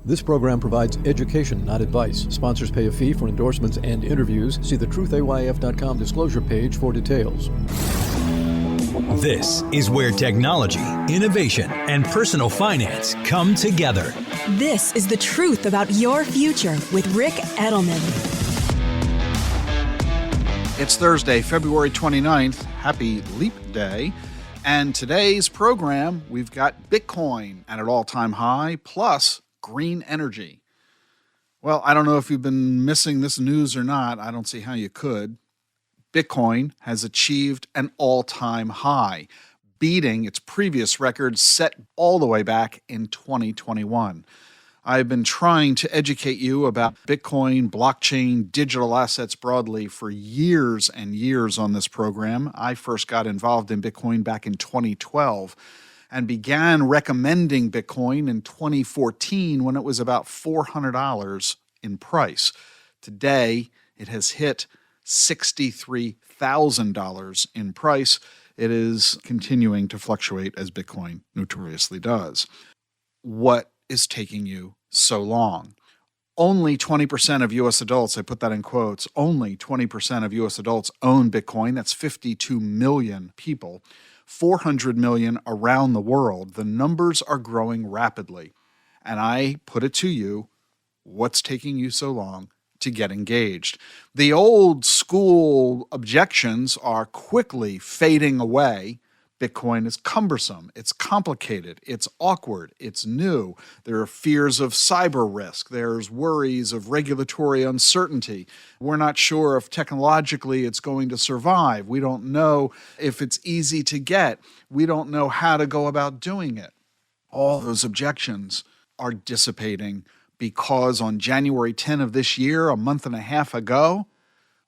This program provides education, not advice. Sponsors pay a fee for endorsements and interviews. See the truthayf.com disclosure page for details. This is where technology, innovation, and personal finance come together. This is the truth about your future with Rick Edelman. It's Thursday, February 29th. Happy Leap Day. And today's program, we've got Bitcoin at an all-time high, plus green energy. Well, I don't know if you've been missing this news or not. I don't see how you could. Bitcoin has achieved an all-time high, beating its previous record set all the way back in 2021. I've been trying to educate you about Bitcoin, blockchain, digital assets broadly for years and years on this program. I first got involved in Bitcoin back in 2012 and began recommending Bitcoin in 2014 when it was about $400 in price. Today, it has hit $63,000 in price. It is continuing to fluctuate as Bitcoin notoriously does. What is taking you so long? Only 20% of U.S. adults, I put that in quotes, only 20% of U.S. adults own Bitcoin. That's 52 million people. 400 million around the world. The numbers are growing rapidly. And I put it to you, what's taking you so long to get engaged? The old school objections are quickly fading away. Bitcoin is cumbersome, it's complicated, it's awkward, it's new. There are fears of cyber risk. There's worries of regulatory uncertainty. We're not sure if technologically it's going to survive. We don't know if it's easy to get. We don't know how to go about doing it. All those objections are dissipating because on January 10 of this year, a month and a half ago,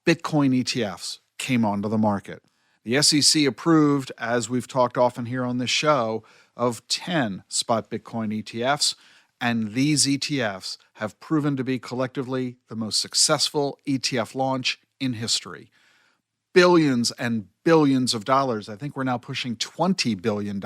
Bitcoin ETFs came onto the market. The SEC approved, as we've talked often here on this show, of 10 spot Bitcoin ETFs, and these ETFs have proven to be collectively the most successful ETF launch in history. Billions and billions of dollars, I think we're now pushing $20 billion,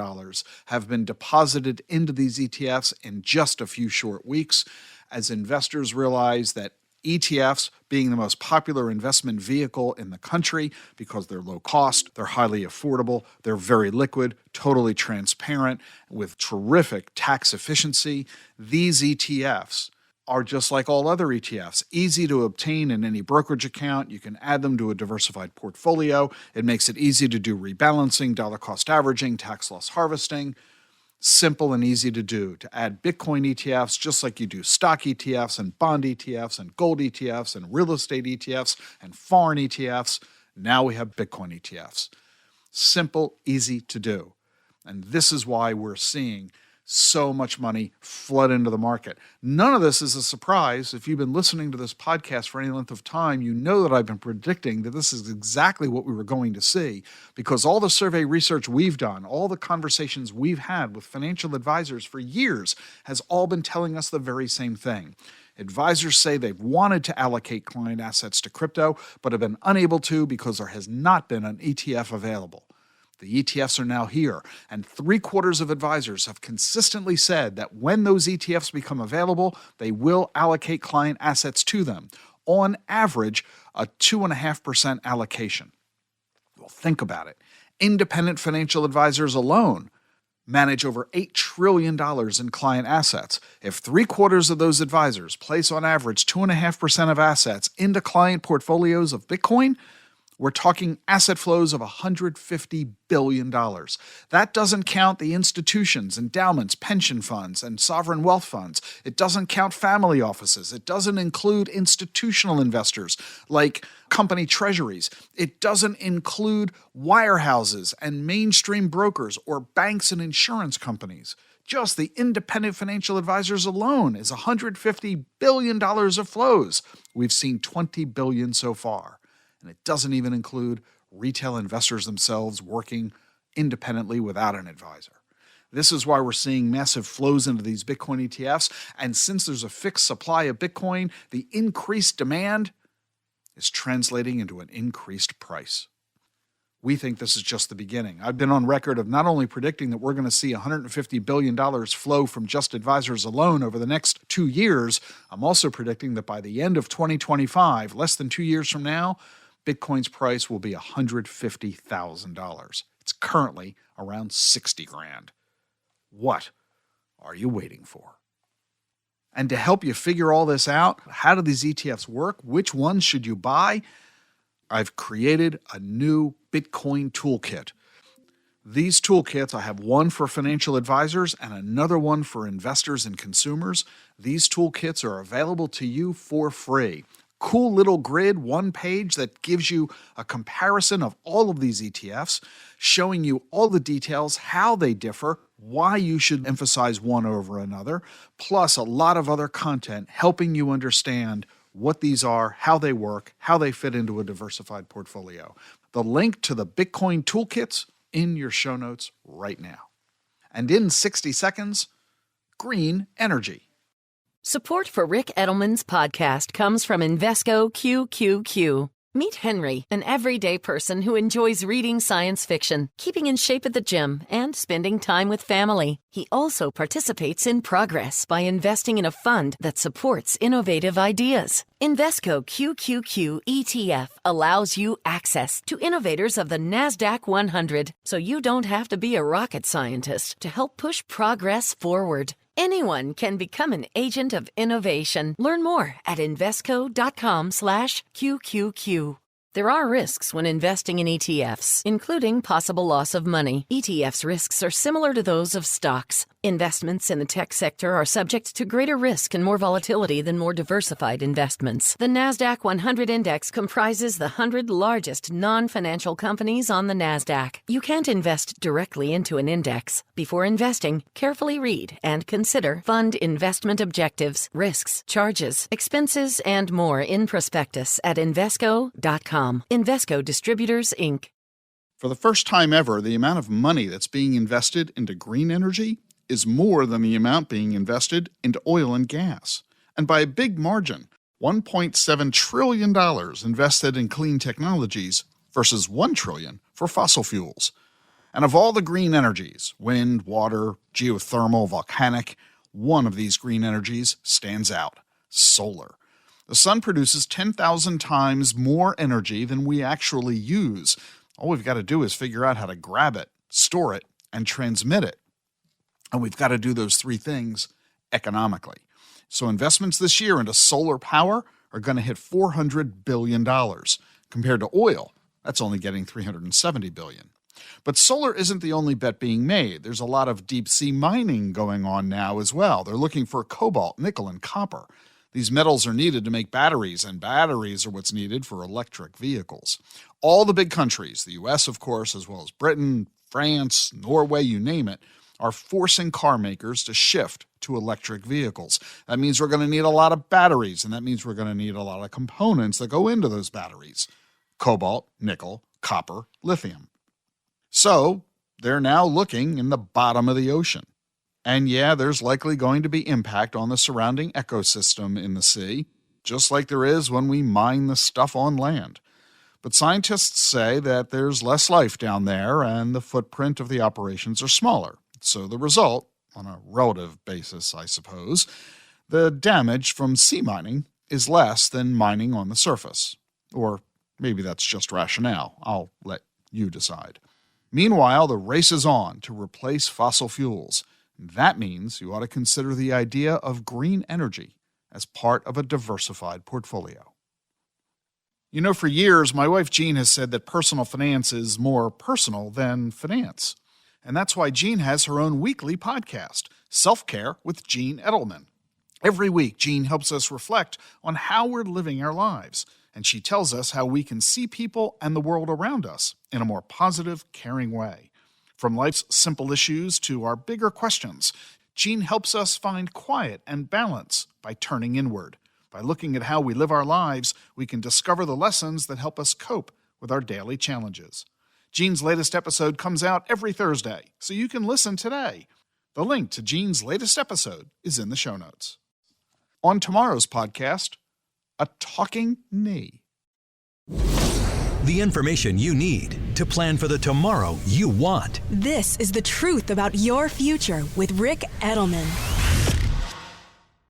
have been deposited into these ETFs in just a few short weeks, as investors realize that ETFs being the most popular investment vehicle in the country because they're low cost, they're highly affordable, they're very liquid, totally transparent, with terrific tax efficiency. These ETFs are just like all other ETFs, easy to obtain in any brokerage account. You can add them to a diversified portfolio. It makes it easy to do rebalancing, dollar cost averaging, tax loss harvesting. Simple and easy to do, to add Bitcoin ETFs just like you do stock ETFs and bond ETFs and gold ETFs and real estate ETFs and foreign ETFs. Now we have Bitcoin ETFs. Simple, easy to do. And this is why we're seeing so much money flood into the market. None of this is a surprise. If you've been listening to this podcast for any length of time, you know that I've been predicting that this is exactly what we were going to see, because all the survey research we've done, all the conversations we've had with financial advisors for years has all been telling us the very same thing. Advisors say they've wanted to allocate client assets to crypto, but have been unable to because there has not been an ETF available. The ETFs are now here, and 3/4 of advisors have consistently said that when those ETFs become available, they will allocate client assets to them. On average, a 2.5% allocation. Well, think about it. Independent financial advisors alone manage over $8 trillion in client assets. If 3/4 of those advisors place on average 2.5% of assets into client portfolios of Bitcoin, we're talking asset flows of $150 billion. That doesn't count the institutions, endowments, pension funds, and sovereign wealth funds. It doesn't count family offices. It doesn't include institutional investors like company treasuries. It doesn't include wirehouses and mainstream brokers or banks and insurance companies. Just the independent financial advisors alone is $150 billion of flows. We've seen $20 billion so far. And it doesn't even include retail investors themselves working independently without an advisor. This is why we're seeing massive flows into these Bitcoin ETFs. And since there's a fixed supply of Bitcoin, the increased demand is translating into an increased price. We think this is just the beginning. I've been on record of not only predicting that we're going to see $150 billion flow from just advisors alone over the next 2 years, I'm also predicting that by the end of 2025, less than 2 years from now, Bitcoin's price will be $150,000. It's currently around 60 grand. What are you waiting for? And to help you figure all this out, how do these ETFs work? Which ones should you buy? I've created a new Bitcoin toolkit. These toolkits, I have one for financial advisors and another one for investors and consumers. These toolkits are available to you for free. Cool little grid, one page that gives you a comparison of all of these ETFs, showing you all the details, how they differ, why you should emphasize one over another, plus a lot of other content helping you understand what these are, how they work, how they fit into a diversified portfolio. The link to the Bitcoin toolkits in your show notes right now. And in 60 seconds, green energy. Support for Rick Edelman's podcast comes from Invesco QQQ. Meet Henry, an everyday person who enjoys reading science fiction, keeping in shape at the gym, and spending time with family. He also participates in Progress by investing in a fund that supports innovative ideas. Invesco QQQ ETF allows you access to innovators of the NASDAQ 100, so you don't have to be a rocket scientist to help push progress forward. Anyone can become an agent of innovation. Learn more at Invesco.com/QQQ. There are risks when investing in ETFs, including possible loss of money. ETFs' risks are similar to those of stocks. Investments in the tech sector are subject to greater risk and more volatility than more diversified investments. The NASDAQ 100 Index comprises the 100 largest non-financial companies on the NASDAQ. You can't invest directly into an index. Before investing, carefully read and consider fund investment objectives, risks, charges, expenses, and more in prospectus at Invesco.com. Invesco Distributors, Inc. For the first time ever, the amount of money that's being invested into green energy is more than the amount being invested into oil and gas. And by a big margin, $1.7 trillion invested in clean technologies versus $1 trillion for fossil fuels. And of all the green energies, wind, water, geothermal, volcanic, one of these green energies stands out: solar. The sun produces 10,000 times more energy than we actually use. All we've got to do is figure out how to grab it, store it, and transmit it. And we've got to do those three things economically. So investments this year into solar power are going to hit $400 billion. Compared to oil, that's only getting $370 billion. But solar isn't the only bet being made. There's a lot of deep-sea mining going on now as well. They're looking for cobalt, nickel, and copper. These metals are needed to make batteries, and batteries are what's needed for electric vehicles. All the big countries, the U.S., of course, as well as Britain, France, Norway, you name it, are forcing car makers to shift to electric vehicles. That means we're going to need a lot of batteries, and that means we're going to need a lot of components that go into those batteries: cobalt, nickel, copper, lithium. So they're now looking in the bottom of the ocean. And yeah, there's likely going to be impact on the surrounding ecosystem in the sea, just like there is when we mine the stuff on land. But scientists say that there's less life down there and the footprint of the operations are smaller. So the result, on a relative basis, I suppose, the damage from sea mining is less than mining on the surface. Or maybe that's just rationale. I'll let you decide. Meanwhile, the race is on to replace fossil fuels. That means you ought to consider the idea of green energy as part of a diversified portfolio. You know, for years, my wife Jean has said that personal finance is more personal than finance. And that's why Jean has her own weekly podcast, SelfCare with Jean Edelman. Every week, Jean helps us reflect on how we're living our lives, and she tells us how we can see people and the world around us in a more positive, caring way. From life's simple issues to our bigger questions, Jean helps us find quiet and balance by turning inward. By looking at how we live our lives, we can discover the lessons that help us cope with our daily challenges. Jean's latest episode comes out every Thursday, so you can listen today. The link to Jean's latest episode is in the show notes. On tomorrow's podcast, a talking knee. The information you need to plan for the tomorrow you want. This is The Truth About Your Future with Rick Edelman.